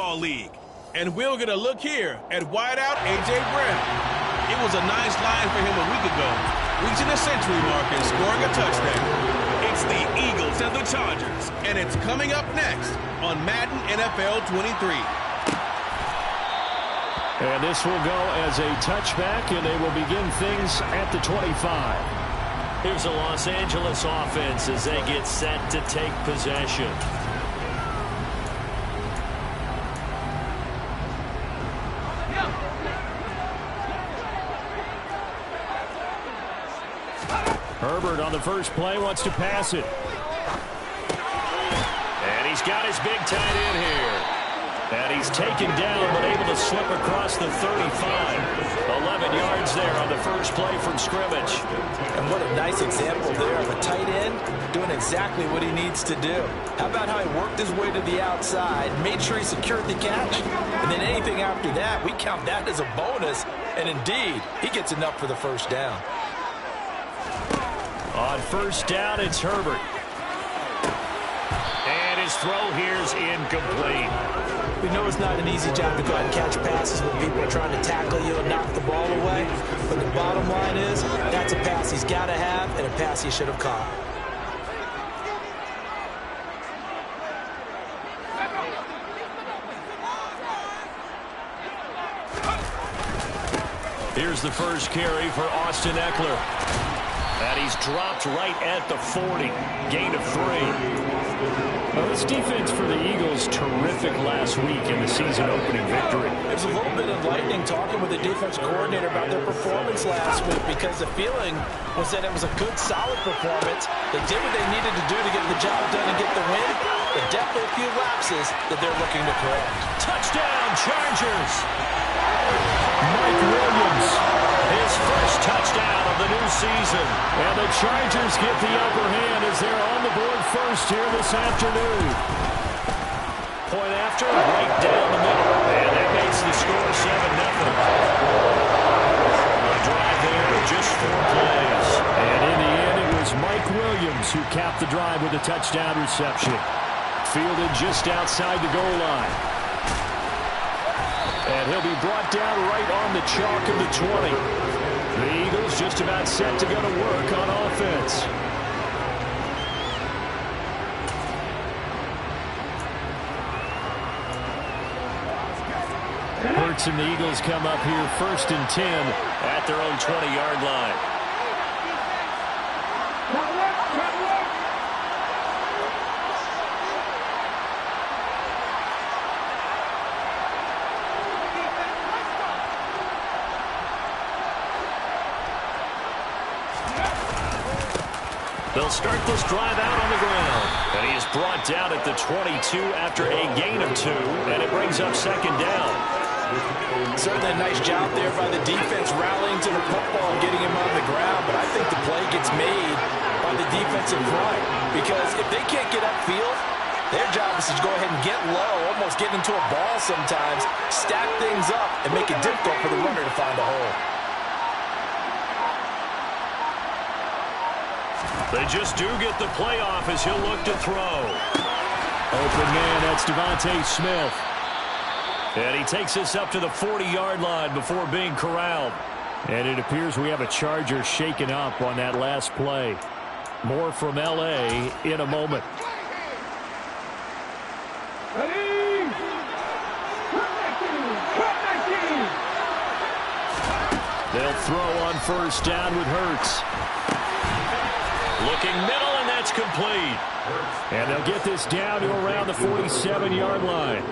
Football League. And we'll get a look here at wideout A.J. Brown. It was a nice line for him a week ago, reaching the century mark and scoring a touchdown. It's the Eagles and the Chargers, and it's coming up next on Madden NFL 23. And this will go as a touchback, and they will begin things at the 25. Here's the Los Angeles offense as they get set to take possession. Herbert on the first play wants to pass it. And he's got his big tight end here. And he's taken down but able to slip across the 35. 11 yards there on the first play from scrimmage. And what a nice example there of a tight end doing exactly what he needs to do. How about how he worked his way to the outside, made sure he secured the catch, and then anything after that, we count that as a bonus. And indeed, he gets enough for the first down. On first down, it's Herbert. And his throw here's incomplete. We know it's not an easy job to go out and catch passes when people are trying to tackle you and knock the ball away. But the bottom line is, that's a pass he's got to have and a pass he should have caught. Here's the first carry for Austin Eckler. And he's dropped right at the 40. Gain of 3. Well, this defense for the Eagles, terrific last week in the season opening victory. It was a little bit enlightening talking with the defense coordinator about their performance last week, because the feeling was that it was a good, solid performance. They did what they needed to do to get the job done and get the win, but definitely a few lapses that they're looking to correct. Touchdown, Chargers! Mike Williams, his first touchdown of the new season. And the Chargers get the upper hand as they're on the board first here this afternoon. Point after, right down the middle. And that makes the score 7-0. A drive there, just 4 plays. And in the end, it was Mike Williams who capped the drive with a touchdown reception. Fielded just outside the goal line. And he'll be brought down right on the chalk of the 20. The Eagles just about set to go to work on offense. Hurts and the Eagles come up here 1st and 10 at their own 20-yard line. They'll start this drive out on the ground. And he is brought down at the 22 after a gain of 2. And it brings up 2nd down. Certainly a nice job there by the defense rallying to the football and getting him on the ground. But I think the play gets made by the defensive front. Because if they can't get upfield, their job is to go ahead and get low, almost get into a ball sometimes, stack things up, and make it difficult for the runner to find a hole. They just do get the playoff as he'll look to throw. Open man, that's Devontae Smith. And he takes us up to the 40-yard line before being corralled. And it appears we have a Charger shaken up on that last play. More from L.A. in a moment. They'll throw on first down with Hurts. Looking middle, and that's complete. And they'll get this down to around the 47-yard line.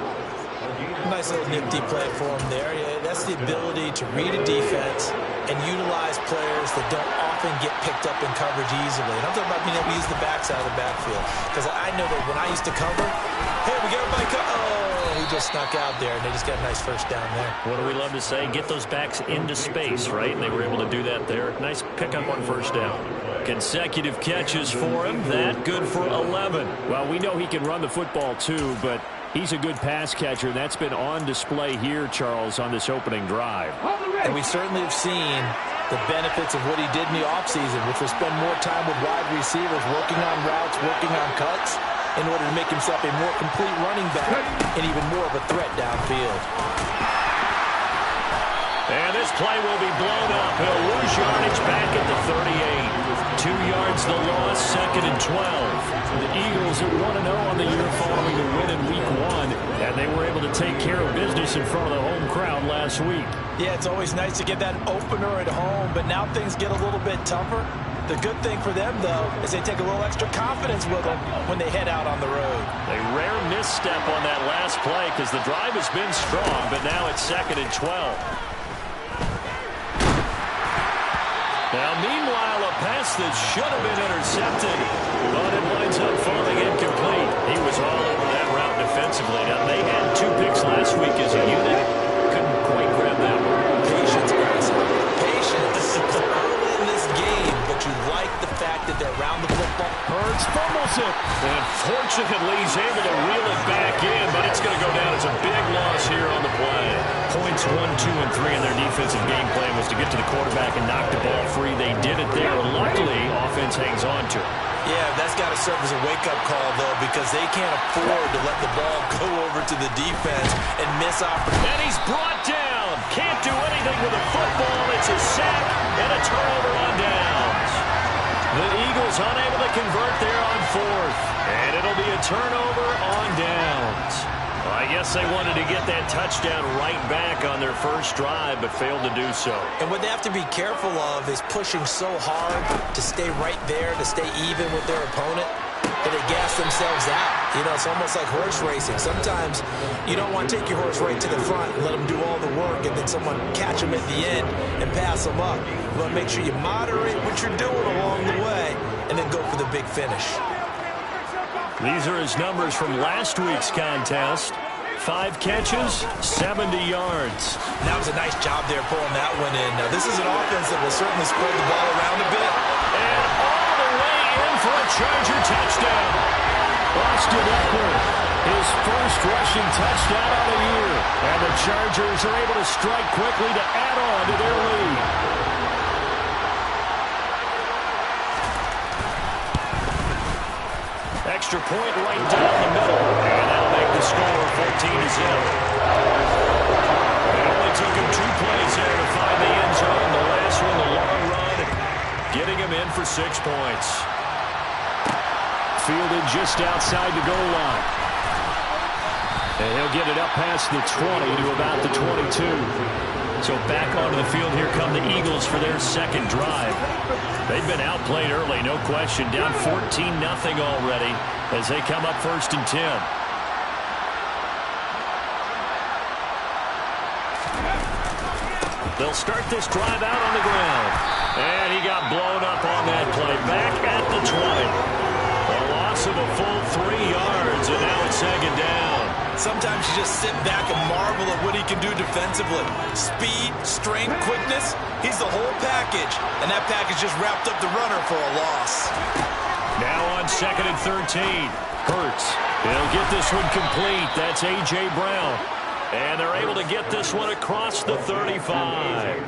Nice little nifty play for him there. Yeah, that's the ability to read a defense and utilize players that don't often get picked up in coverage easily. And I'm talking about being able to use the backside of the backfield. Because I know that when I used to cover, hey, we got everybody he just snuck out there, and they just got a nice first down there. What do we love to say? Get those backs into space, right? And they were able to do that there. Nice pickup on first down. Consecutive catches for him. That good for 11. Well, we know he can run the football too, but he's a good pass catcher, and that's been on display here, Charles, on this opening drive. And we certainly have seen the benefits of what he did in the offseason, which was spend more time with wide receivers, working on routes, working on cuts. in order to make himself a more complete running back and even more of a threat downfield. And this play will be blown up. He'll lose yardage back at the 38. 2 yards the loss, 2nd and 12. The Eagles are 1-0 on the year following the win in Week 1, and they were able to take care of business in front of the home crowd last week. Yeah, it's always nice to get that opener at home, but now things get a little bit tougher. The good thing for them, though, is they take a little extra confidence with them when they head out on the road. A rare misstep on that last play because the drive has been strong, but now it's 2nd and 12. Now, meanwhile, a pass that should have been intercepted, but it winds up falling incomplete. He was all over that route defensively. Now, they had 2 picks last week as a unit. Couldn't quite grab that one. Patience, guys. Patience. They're early in this game, but you like the fact that they're around the football. Hurts fumbles it. And fortunately, he's able to reel it back in, but it's going to go down as a big loss here on the play. Points 1, 2, and 3 in their defensive game plan was to get to the quarterback and knock the ball free. They did it there. Luckily, offense hangs on to it. Yeah, that's got to serve as a wake-up call, though, because they can't afford to let the ball go over to the defense and miss opportunities. And he's brought down. Can't do anything with the football. It's a sack and a turnover on downs. The Eagles unable to convert there on 4th. And it'll be a turnover on downs. Well, I guess they wanted to get that touchdown right back on their first drive, but failed to do so. And what they have to be careful of is pushing so hard to stay right there, to stay even with their opponent, that they gas themselves out. You know, it's almost like horse racing. Sometimes you don't want to take your horse right to the front and let them do all the work, and then someone catch them at the end and pass them up. You want to make sure you moderate what you're doing along the way and then go for the big finish. These are his numbers from last week's contest. 5 catches, 70 yards. That was a nice job there pulling that one in. Now, this is an offense that will certainly spread the ball around a bit. And all the way in for a Charger touchdown. Austin Eckler, his first rushing touchdown of the year. And the Chargers are able to strike quickly to add on to their lead. Extra point right down the middle. And that'll make the score 14-0. It only took him 2 plays there to find the end zone. The last one, the long run, getting him in for 6 points. Fielded just outside the goal line. And he'll get it up past the 20 to about the 22. So back onto the field, here come the Eagles for their second drive. They've been outplayed early, no question. Down 14-0 already as they come up 1st and 10. They'll start this drive out on the ground. And he got blown up on that play. Back at the 20. A loss of a full 3 yards, and now it's 2nd down. Sometimes you just sit back and marvel at what he can do defensively. Speed, strength, quickness, he's the whole package. And that package just wrapped up the runner for a loss. Now on 2nd and 13. Hurts. He'll get this one complete. That's A.J. Brown. And they're able to get this one across the 35.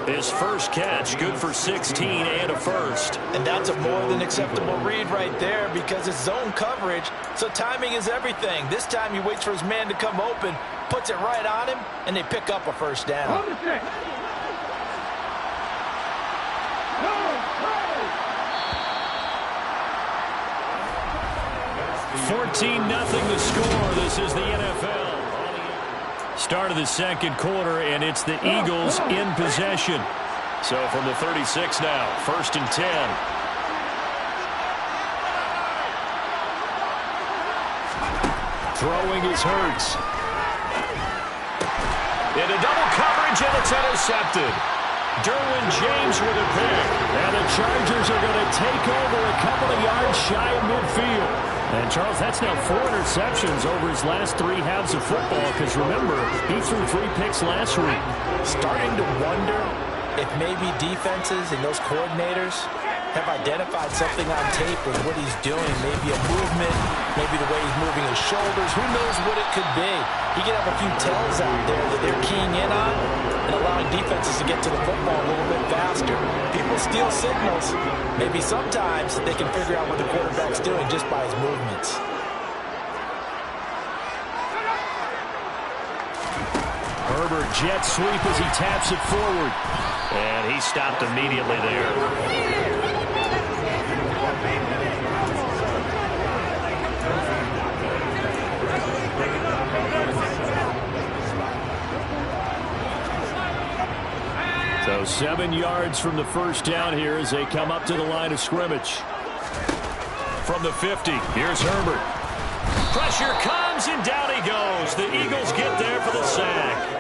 His first catch, good for 16 and a first. And that's a more than acceptable read right there because it's zone coverage, so timing is everything. This time he waits for his man to come open, puts it right on him, and they pick up a first down. 14-0 the score. This is the NFL. Start of the second quarter, and it's the Eagles in possession. So from the 36 now, 1st and 10. Throwing is Hurts. Into double coverage, and it's intercepted. Derwin James with a pick. And the Chargers are going to take over a couple of yards shy of midfield. And, Charles, that's now 4 interceptions over his last 3 halves of football because, remember, he threw 3 picks last week. Starting to wonder if maybe defenses and those coordinators have identified something on tape with what he's doing. Maybe a movement, maybe the way he's moving his shoulders. Who knows what it could be? He could have a few tells out there that they're keying in on and allowing defenses to get to the football a little bit faster. People steal signals. Maybe sometimes they can figure out what the quarterback's doing just by his movements. Herbert jet sweep as he taps it forward. And he stopped immediately there. So 7 yards from the first down here as they come up to the line of scrimmage. From the 50, here's Herbert. Pressure comes, and down he goes. The Eagles get there for the sack.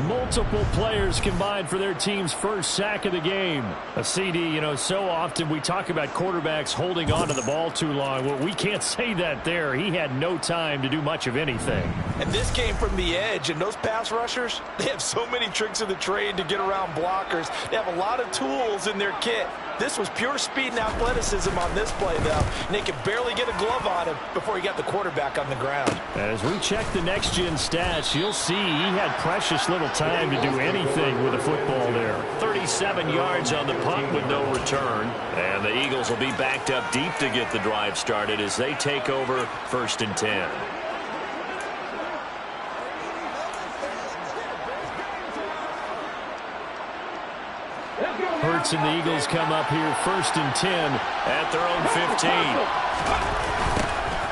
Multiple players combined for their team's first sack of the game. A CD, you know, so often we talk about quarterbacks holding on to the ball too long. Well, we can't say that there. He had no time to do much of anything. And this came from the edge, and those pass rushers, they have so many tricks of the trade to get around blockers. They have a lot of tools in their kit. This was pure speed and athleticism on this play, though, and they could barely get a glove on him before he got the quarterback on the ground. As we check the next-gen stats, you'll see he had precious little time to do anything with the football there. 37 yards on the punt with no return. And the Eagles will be backed up deep to get the drive started as they take over 1st and 10. Hurts and the Eagles come up here 1st and 10 at their own 15.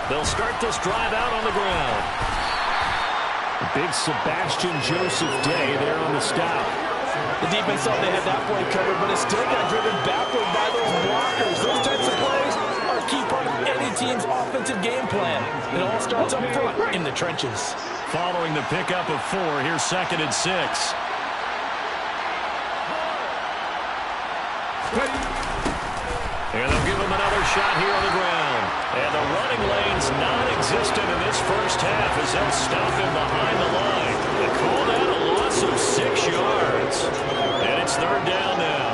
They'll start this drive out on the ground. Big Sebastian Joseph Day there on the stop. The defense thought they had that play covered, but it still got driven backward by those blockers. Those types of plays are a key part of any team's offensive game plan. It all starts up front in the trenches. Following the pickup of 4, here's 2nd and 6. And they'll give him another shot here on the ground. And the running lane's non-existent in this first half as they'll stop him behind the line. They call that a loss of 6 yards. And it's 3rd down now.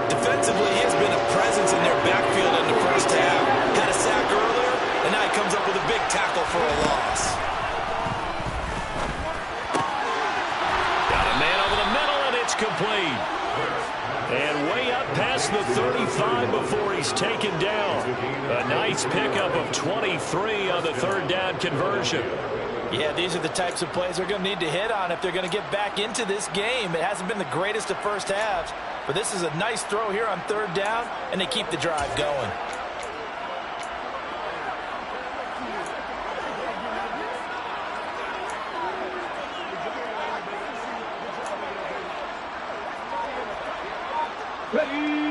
Defensively, he has been a presence in their backfield in the first half. Had a sack earlier, and now he comes up with a big tackle for a loss. Got a man over the middle, and it's complete. And way up past the 35 before he's taken down. A nice pickup of 23 on the 3rd down conversion. Yeah, these are the types of plays they're going to need to hit on if they're going to get back into this game. It hasn't been the greatest of first halves, but this is a nice throw here on 3rd down, and they keep the drive going.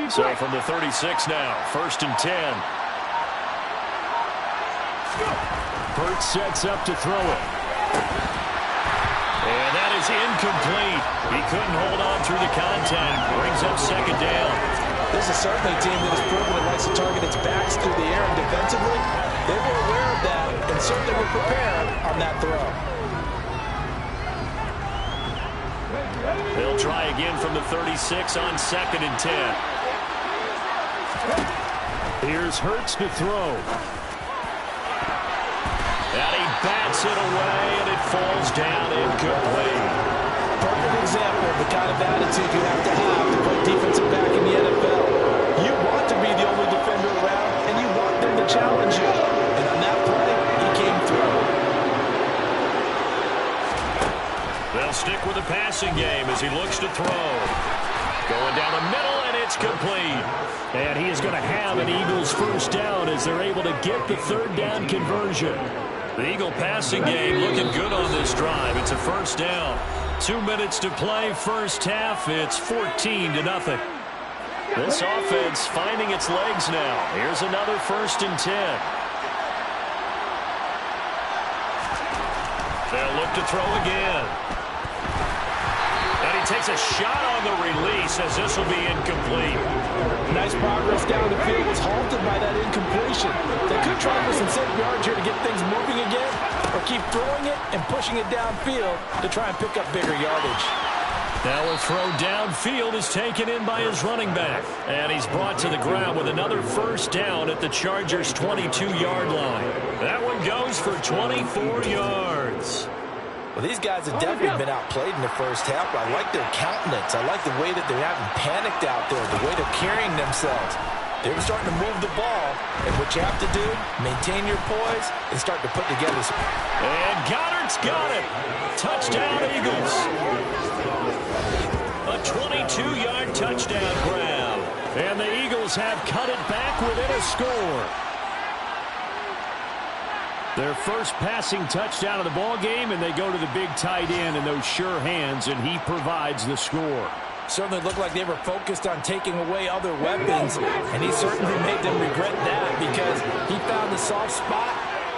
So from the 36 now, 1st and 10. Hurts sets up to throw it. And that is incomplete. He couldn't hold on through the contact. Brings up 2nd down. This is certainly a team that has proven it likes to target its backs through the air and defensively. They were aware of that and certainly were prepared on that throw. They'll try again from the 36 on 2nd and 10. Here's Hurts to throw. And he bats it away, and it falls down incomplete. Perfect example of the kind of attitude you have to play defensive back in the NFL. You want to be the only defender around, and you want them to challenge you. And on that play, he came through. They'll stick with the passing game as he looks to throw. Going down the middle, and it's complete. And he is going to have an Eagles 1st down as they're able to get the 3rd down conversion. The Eagle passing game looking good on this drive. It's a 1st down. 2 minutes to play, first half. It's 14-0. This offense finding its legs now. Here's another 1st and 10. They'll look to throw again. And he takes a shot on the release as this will be incomplete. Nice progress down the field was halted by that incompletion. They could try for some safe yards here to get things moving again, or keep throwing it and pushing it downfield to try and pick up bigger yardage. Now a throw downfield is taken in by his running back. And he's brought to the ground with another first down at the Chargers' 22-yard line. That one goes for 24 yards. Well, these guys have definitely been outplayed in the first half. I like their countenance. I like the way that they haven't panicked out there, the way they're carrying themselves. They're starting to move the ball, and what you have to do, maintain your poise and start to put together some... And Goddard's got it. Touchdown, Eagles. A 22-yard touchdown grab. And the Eagles have cut it back within a score. Their first passing touchdown of the ball game, and they go to the big tight end in those sure hands, and he provides the score. Certainly looked like they were focused on taking away other weapons, and he certainly made them regret that because he found the soft spot,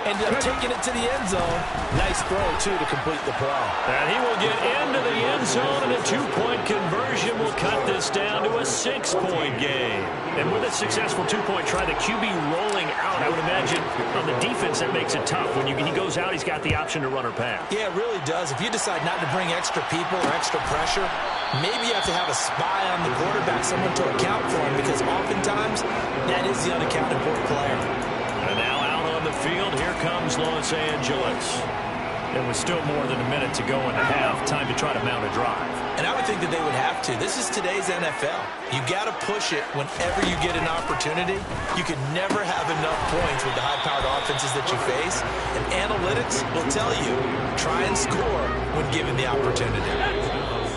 ended up taking it to the end zone. Nice throw, too, to complete the play. And he will get into the end zone, and a two-point conversion will cut this down to a 6-point game. And with a successful two-point try, the QB rolling out, I would imagine on the defense that makes it tough. When he goes out, he's got the option to run or pass. Yeah, it really does. If you decide not to bring extra people or extra pressure, maybe you have to have a spy on the quarterback, someone to account for him, because oftentimes that is the unaccounted for player. And now out on the field, here comes Los Angeles. There was still more than a minute to go in the half. Time to try to mount a drive. And I would think that they would have to. This is today's NFL. You got to push it whenever you get an opportunity. You can never have enough points with the high-powered offenses that you face. And analytics will tell you, try and score when given the opportunity.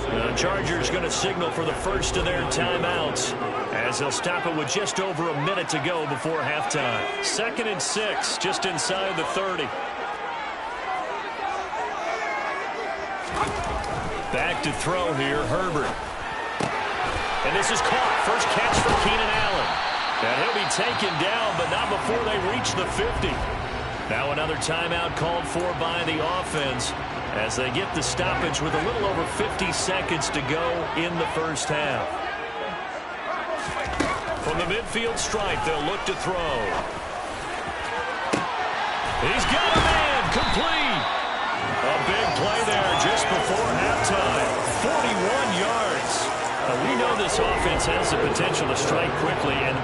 The Chargers going to signal for the first of their timeouts as they'll stop it with just over a minute to go before halftime. 2nd and 6, just inside the 30. Back to throw here, Herbert. And this is caught. First catch for Keenan Allen. And he'll be taken down, but not before they reach the 50. Now another timeout called for by the offense as they get the stoppage with a little over 50 seconds to go in the first half. From the midfield stripe, they'll look to throw. He's got a man, complete. A big play there just before halftime. 41 yards. We know this offense has the potential to strike quickly, and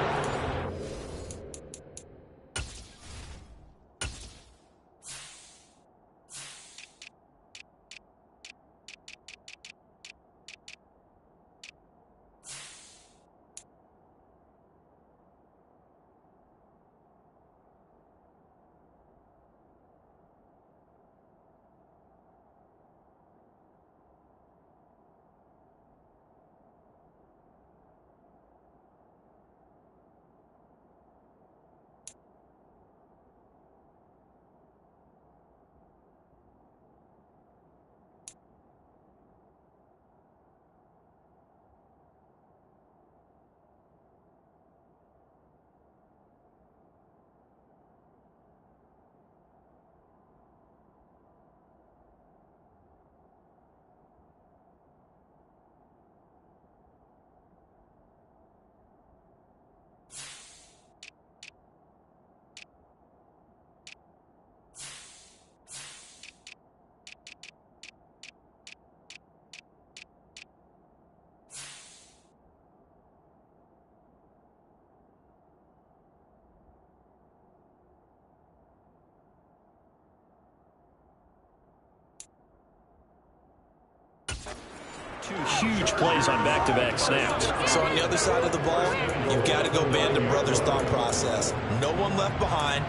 two huge plays on back-to-back snaps. So on the other side of the ball, you've got to go band of brothers thought process. No one left behind,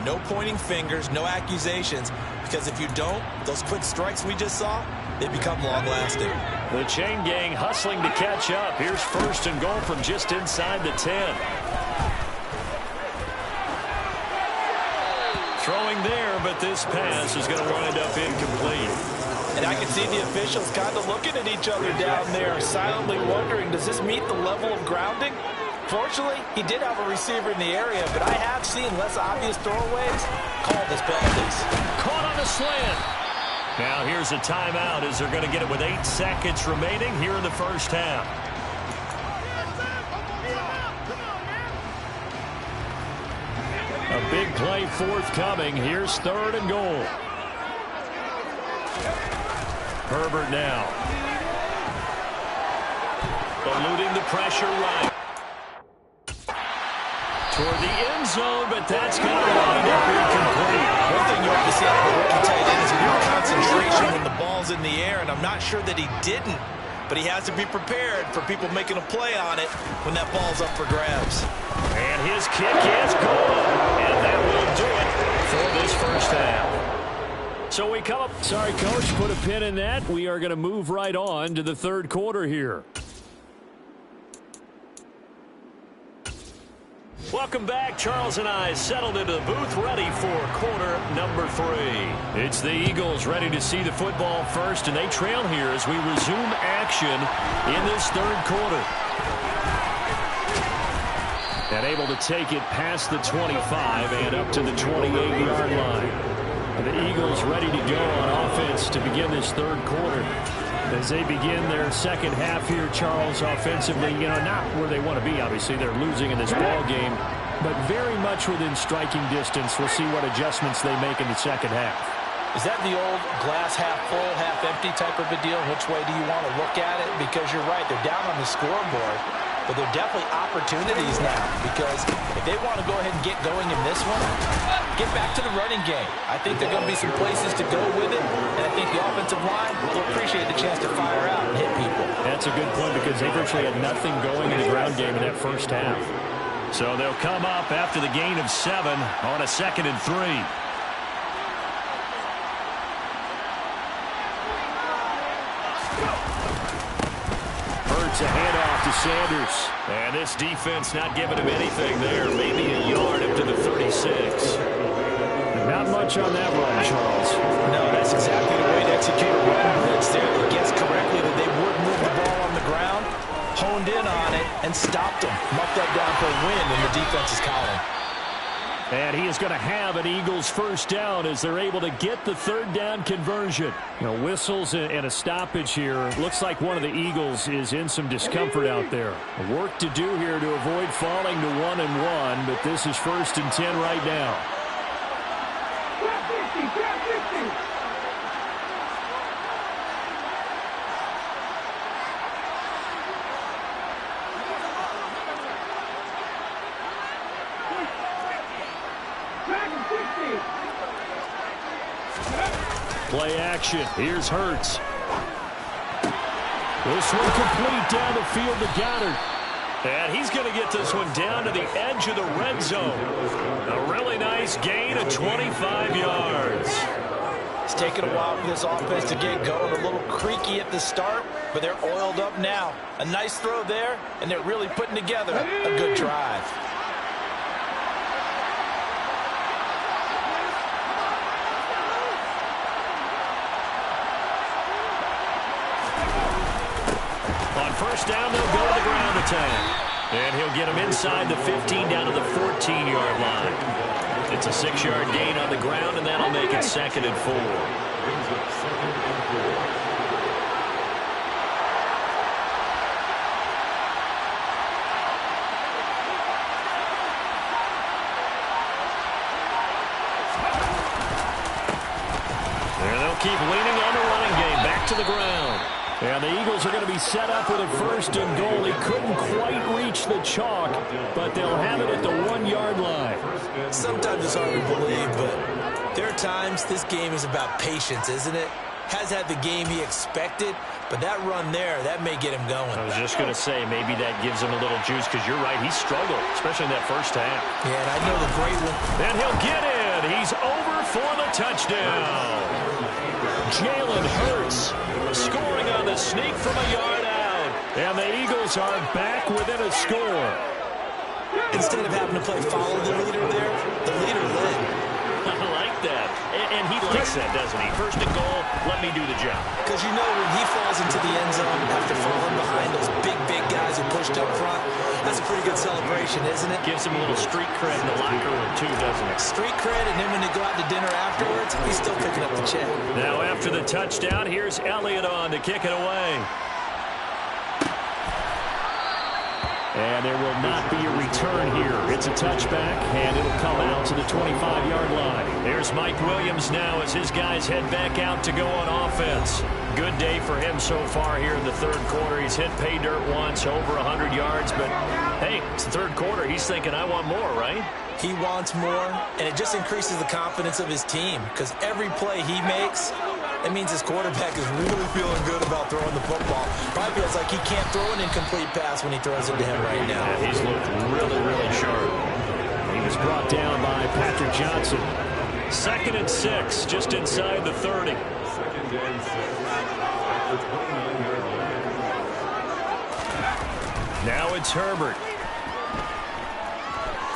no pointing fingers, no accusations, because if you don't, those quick strikes we just saw, they become long-lasting. The chain gang hustling to catch up. Here's 1st and goal from just inside the 10. Throwing there, but this pass is going to wind up incomplete. And I can see the officials kind of looking at each other down there, silently wondering, does this meet the level of grounding? Fortunately, he did have a receiver in the area, but I have seen less obvious throwaways called as penalties. Caught on the slant. Now here's a timeout as they're going to get it with 8 seconds remaining here in the first half. A big play forthcoming. Here's 3rd and goal. Herbert now. eluding the pressure right. Toward the end zone, but that's going to wind up incomplete. One thing you ought to see out of a rookie tight end is pure concentration when the ball's in the air, and I'm not sure that he didn't, but he has to be prepared for people making a play on it when that ball's up for grabs. And his kick is good, and that will do it for this first half. So we come up. Sorry, Coach, put a pin in that. We are going to move right on to the third quarter here. Welcome back. Charles and I settled into the booth ready for quarter number 3. It's the Eagles ready to see the football first, and they trail here as we resume action in this third quarter. And able to take it past the 25 and up to the 28-yard line. And the Eagles ready to go on offense to begin this third quarter. As they begin their second half here, Charles, offensively, not where they want to be, obviously. They're losing in this ball game, but very much within striking distance. We'll see what adjustments they make in the second half. Is that the old glass half full, half empty type of a deal? Which way do you want to look at it? Because you're right, they're down on the scoreboard, but they're definitely opportunities now, because if they want to go ahead and get going in this one, get back to the running game. I think there are going to be some places to go with it, and I think the offensive line will appreciate the chance to fire out and hit people. That's a good point, because they virtually had nothing going in the ground game in that first half. So they'll come up after the gain of 7 on a 2nd and 3. A handoff to Sanders. And this defense not giving him anything there. Maybe a yard up to the 36. Not much on that run, Charles. No, that's exactly the way to execute a run blitz there. That gets correctly that they would move the ball on the ground, honed in on it, and stopped them. Mucked that down for a win in the defense's column. And he is going to have an Eagles first down as they're able to get the third down conversion. Whistles and a stoppage here. Looks like one of the Eagles is in some discomfort out there. Work to do here to avoid falling to 1-1, but this is 1st and 10 right now. Play action. Here's Hurts. This one complete down the field to Goddard. And he's going to get this one down to the edge of the red zone. A really nice gain of 25 yards. It's taken a while for this offense to get going. A little creaky at the start, but they're oiled up now. A nice throw there, and they're really putting together a good drive. First down, they'll go to the ground attack. And he'll get him inside the 15 down to the 14-yard line. It's a 6-yard gain on the ground, and that'll make it 2nd and 4. And they'll keep leaning on the running game. Back to the ground. And the Eagles are going to be set up with a 1st and goal. He couldn't quite reach the chalk, but they'll have it at the 1-yard line. Sometimes it's hard to believe, but there are times this game is about patience, isn't it? Has had the game he expected, but that run there, that may get him going. I was just going to say, maybe that gives him a little juice, because you're right, he struggled, especially in that first half. Yeah, and I know the great one. And he'll get in. He's over for the touchdown. Jalen Hurts scoring on the sneak from a yard out. And the Eagles are back within a score. Instead of having to play follow the leader there, the leader led. I like that. And he likes that, doesn't he? 1st and goal, let me do the job. Because you know when he falls into the end zone after falling behind those big guys who pushed up front, that's a pretty good celebration, isn't it? Gives him a little street cred in the locker room, too, doesn't it? Street cred, and then when they go out to dinner afterwards, he's still picking up the check. Now after the touchdown, here's Elliott on to kick it away. And there will not be a return here. It's a touchback, and it'll come out to the 25-yard line. There's Mike Williams now as his guys head back out to go on offense. Good day for him so far here in the third quarter. He's hit pay dirt once, over 100 yards. But, hey, it's the third quarter. He's thinking, I want more, right? He wants more, and it just increases the confidence of his team because every play he makes, it means his quarterback is really feeling good about throwing the football. Probably feels like he can't throw an incomplete pass when he throws it to him right now. Yeah, he's looked really, really sharp. He was brought down by Patrick Johnson. 2nd and 6, just inside the 30. Now it's Herbert.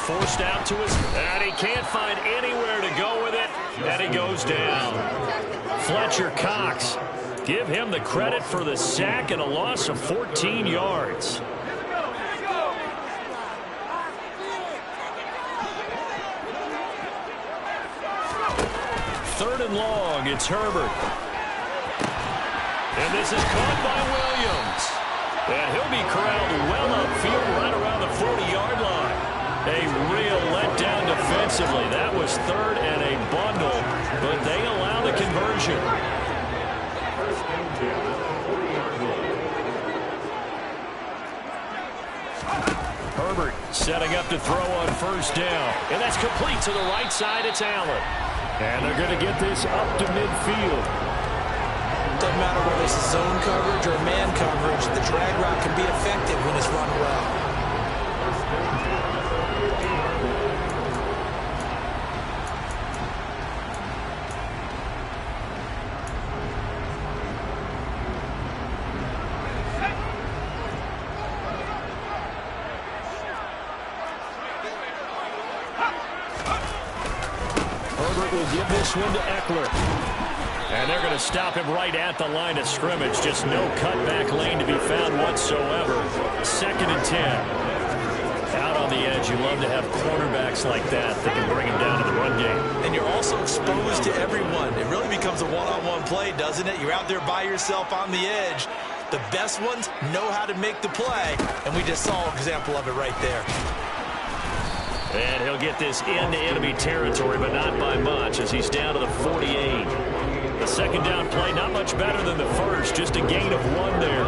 Forced out to his, and he can't find anywhere to go with it, and he goes down. Fletcher Cox, give him the credit for the sack and a loss of 14 yards. Third and long, it's Herbert. And this is caught by Williams. And he'll be corralled well upfield right around the 40-yard line. A real letdown defensively. That was third and a bundle, but they allow the conversion. Herbert setting up to throw on first down. And that's complete to the right side. It's Allen. And they're going to get this up to midfield. Doesn't matter whether it's zone coverage or man coverage, the drag route can be effective when it's run well. Will give this one to Eckler. And they're going to stop him right at the line of scrimmage. Just no cutback lane to be found whatsoever. 2nd and 10. Out on the edge, you love to have cornerbacks like that can bring him down to the run game. And you're also exposed to everyone. It really becomes a one-on-one play, doesn't it? You're out there by yourself on the edge. The best ones know how to make the play, and we just saw an example of it right there. And he'll get this into enemy territory, but not by much as he's down to the 48. The second down play, not much better than the first, just a gain of 1 there.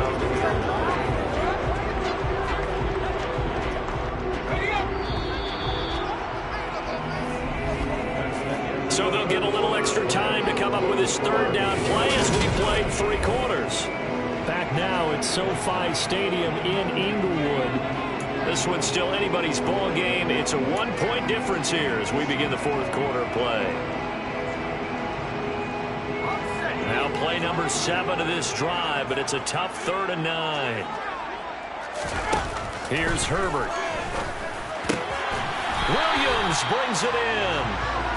So they'll get a little extra time to come up with his third down play as we played 3 quarters. Back now at SoFi Stadium in Inglewood. This one's still anybody's ball game. It's a 1-point difference here as we begin the fourth quarter play. Now play number 7 of this drive, but it's a tough 3rd and 9. Here's Herbert. Williams brings it in.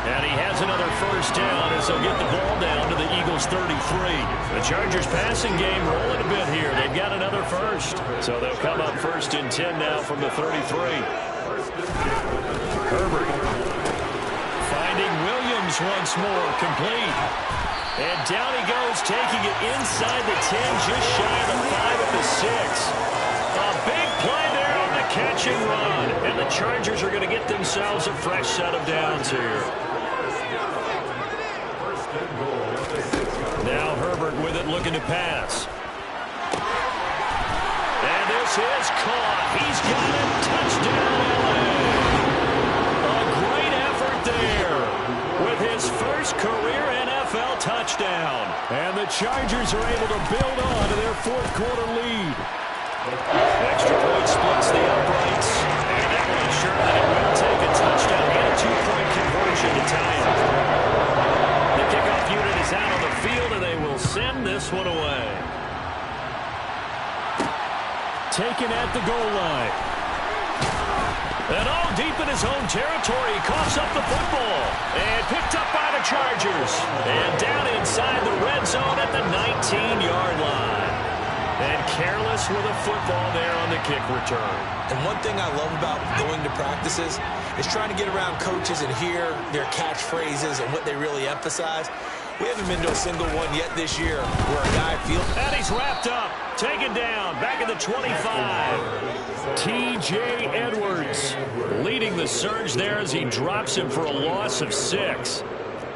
And he has another first down as they'll get the ball down to the Eagles' 33. The Chargers passing game rolling a bit here. They've got another first. So they'll come up 1st and 10 now from the 33. Herbert finding Williams once more, complete. And down he goes, taking it inside the 10, just shy of the 5 at the 6. A big play there on the catch and run. And the Chargers are going to get themselves a fresh set of downs here. Now Herbert with it, looking to pass. And this is caught. He's got it. Touchdown, LA. A great effort there with his first career NFL touchdown. And the Chargers are able to build on to their fourth quarter lead. Extra point splits the uprights. And that will ensure that it will take a touchdown and a 2-point conversion to tie it. The kickoff unit is out on the field, and they will send this one away. Taken at the goal line. And all deep in his own territory, he coughs up the football. And picked up by the Chargers. And down inside the red zone at the 19-yard line. And careless with a football there on the kick return. And one thing I love about going to practices is trying to get around coaches and hear their catchphrases and what they really emphasize. We haven't been to a single one yet this year where a guy feels... And he's wrapped up. Taken down. Back at the 25. T.J. Edwards leading the surge there as he drops him for a loss of 6.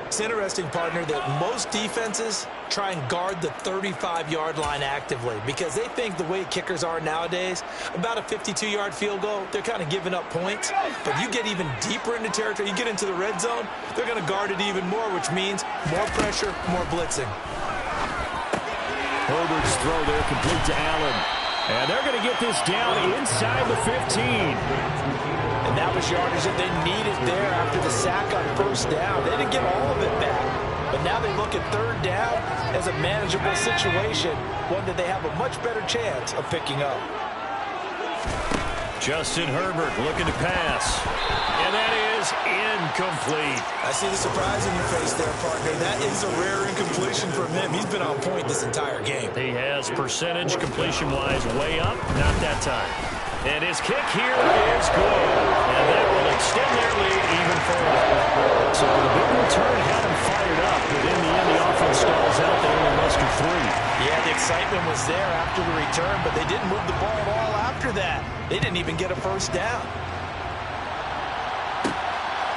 It's interesting, partner, that most defenses try and guard the 35-yard line actively because they think the way kickers are nowadays, about a 52-yard field goal, they're kind of giving up points. But you get even deeper into territory, you get into the red zone, they're going to guard it even more, which means more pressure, more blitzing. Herbert's throw there complete to Allen. And they're going to get this down inside the 15. And that was yardage that they needed there after the sack on first down. They didn't get all of it back. But now they look at third down as a manageable situation, one that they have a much better chance of picking up. Justin Herbert looking to pass. And that is incomplete. I see the surprise in your face there, partner. That is a rare incompletion from him. He's been on point this entire game. He has percentage completion-wise way up. Not that time. And his kick here is good. And that will extend their lead even further. So the big return had him fired up, but in the end, the offense stalls out. They only muster 3. Yeah, the excitement was there after the return, but they didn't move the ball at all after that. They didn't even get a first down.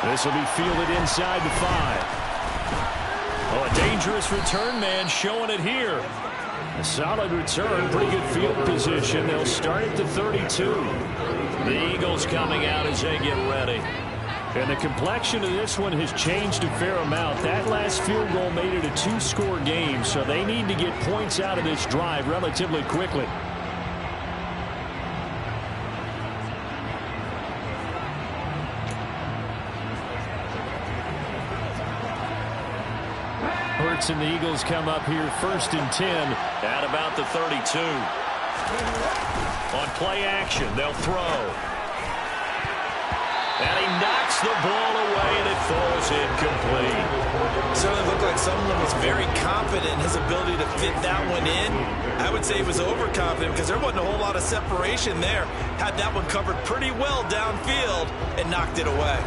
This will be fielded inside the 5. Oh, a dangerous return man showing it here. A solid return, pretty good field position. They'll start at the 32. The Eagles coming out as they get ready. And the complexion of this one has changed a fair amount. That last field goal made it a 2-score game, so they need to get points out of this drive relatively quickly. Hurts and the Eagles come up here 1st and 10 at about the 32. On play action, they'll throw. And he knocks the ball away, and it falls incomplete. Certainly looked like someone was very confident in his ability to fit that one in. I would say he was overconfident because there wasn't a whole lot of separation there. Had that one covered pretty well downfield and knocked it away.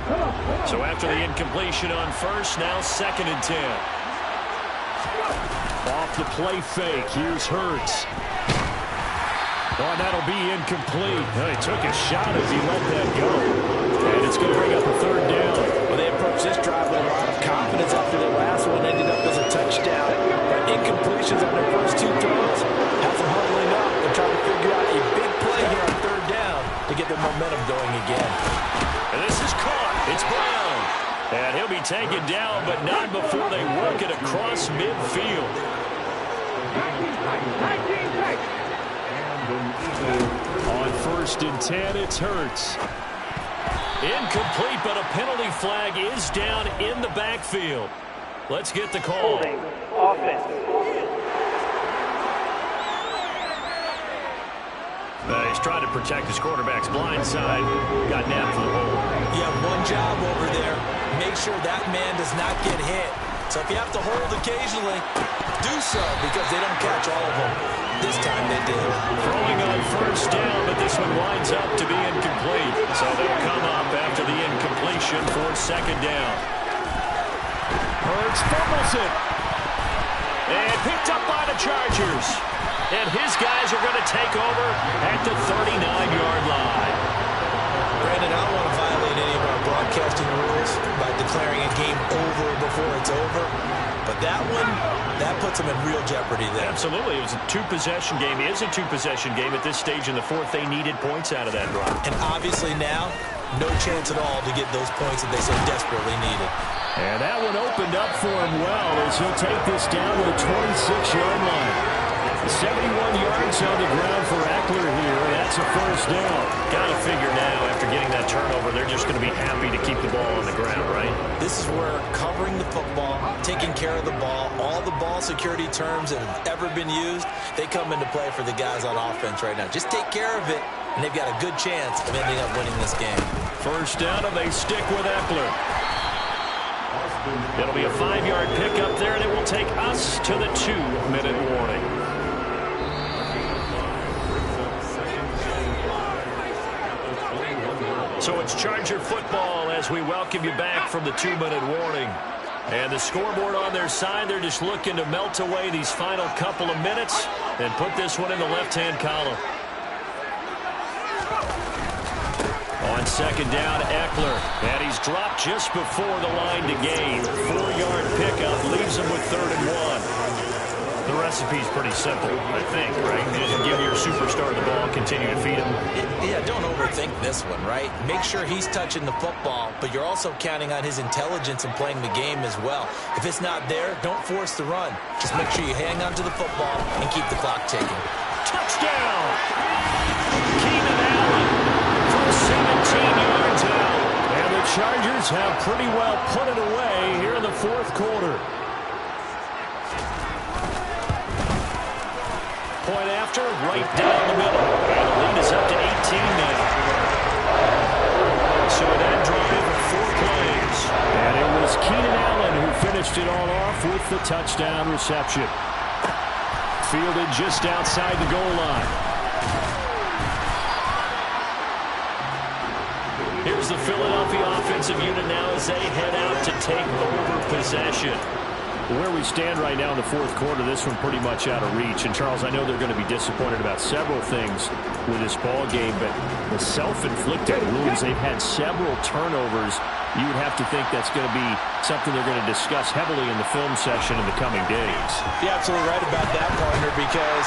So after the incompletion on first, now 2nd and 10. Off the play fake, here's Hurts. Oh, that'll be incomplete. He took a shot as he let that go. And it's going to bring up a 3rd down. Well, they approached this drive with a lot of confidence after the last one ended up as a touchdown. But incompletions on their first 2 throws has them huddling up and trying to figure out a big play here on 3rd down to get their momentum going again. And this is caught. It's Brown. And he'll be taken down, but not before they work it across midfield. On 1st and 10, it's Hurts. Incomplete, but a penalty flag is down in the backfield. Let's get the call. Holding. Offense. He's trying to protect his quarterback's blind side. Got napped for the hole. You have one job over there. Make sure that man does not get hit. So if you have to hold occasionally, do so because they don't catch all of them. This time they did. Throwing on first down, but this one winds up to be incomplete. So they'll come up after the incompletion for 2nd down. Hurts fumbles it. And picked up by the Chargers. And his guys are going to take over at the 39-yard line. Brandon, I don't want to violate any of our broadcasting rules by declaring a game over before it's over. But that one, that puts them in real jeopardy there. Absolutely. It was a 2-possession game. It is a 2-possession game at this stage in the 4th. They needed points out of that drive. And obviously now, no chance at all to get those points that they so desperately needed. And that one opened up for him well as he'll take this down to the 26-yard line. 71 yards on the ground for Eckler here. That's a 1st down. Got to figure now, after getting that turnover, they're just going to be happy to keep the ball on the ground, right? This is where covering the football, taking care of the ball, all the ball security terms that have ever been used, they come into play for the guys on offense right now. Just take care of it, and they've got a good chance of ending up winning this game. 1st down, and they stick with Eckler. It'll be a 5-yard pickup there, and it will take us to the 2-minute warning. So it's Charger football as we welcome you back from the 2-minute warning. And the scoreboard on their side, they're just looking to melt away these final couple of minutes and put this one in the left-hand column. On second down, Eckler. And he's dropped just before the line to gain. 4-yard pickup leaves him with 3rd and 1. The recipe's pretty simple, I think, right? Just give your superstar the ball, continue to feed him. Yeah, don't overthink this one, right? Make sure he's touching the football, but you're also counting on his intelligence in playing the game as well. If it's not there, don't force the run. Just make sure you hang on to the football and keep the clock ticking. Touchdown! Keenan Allen from 17 yards out. And the Chargers have pretty well put it away here in the 4th quarter. Point after, right down the middle. And the lead is up to 18 now. So that drive, 4 plays. And it was Keenan Allen who finished it all off with the touchdown reception. Fielded just outside the goal line. Here's the Philadelphia offensive unit now as they head out to take over possession. Where we stand right now in the 4th quarter, this one pretty much out of reach. And, Charles, I know they're going to be disappointed about several things with this ball game, but the self-inflicted wounds, they've had several turnovers. You would have to think that's going to be something they're going to discuss heavily in the film session in the coming days. You're absolutely right about that, partner, because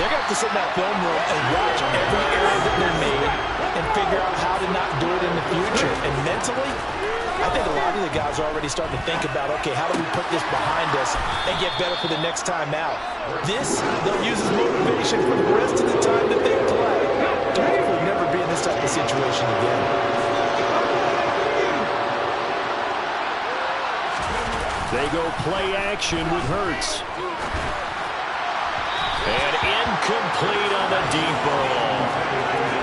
they're going to have to sit in that film room and watch every error that they're made and figure out how to not do it in the future. And mentally, I think a lot of the guys are already starting to think about, okay, how do we put this behind us and get better for the next time out? This, they'll use as motivation for the rest of the time that they play to hopefully never be in this type of situation again. They go play action with Hurts. And incomplete on the deep ball.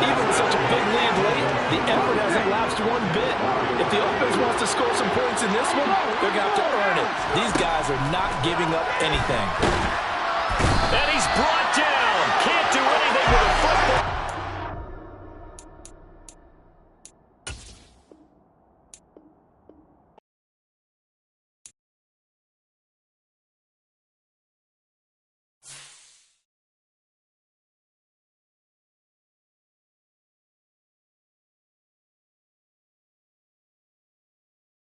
Even with such a big lead late, the effort hasn't lapsed one bit. If the offense wants to score some points in this one, they're going to have to earn it. These guys are not giving up anything. And he's brought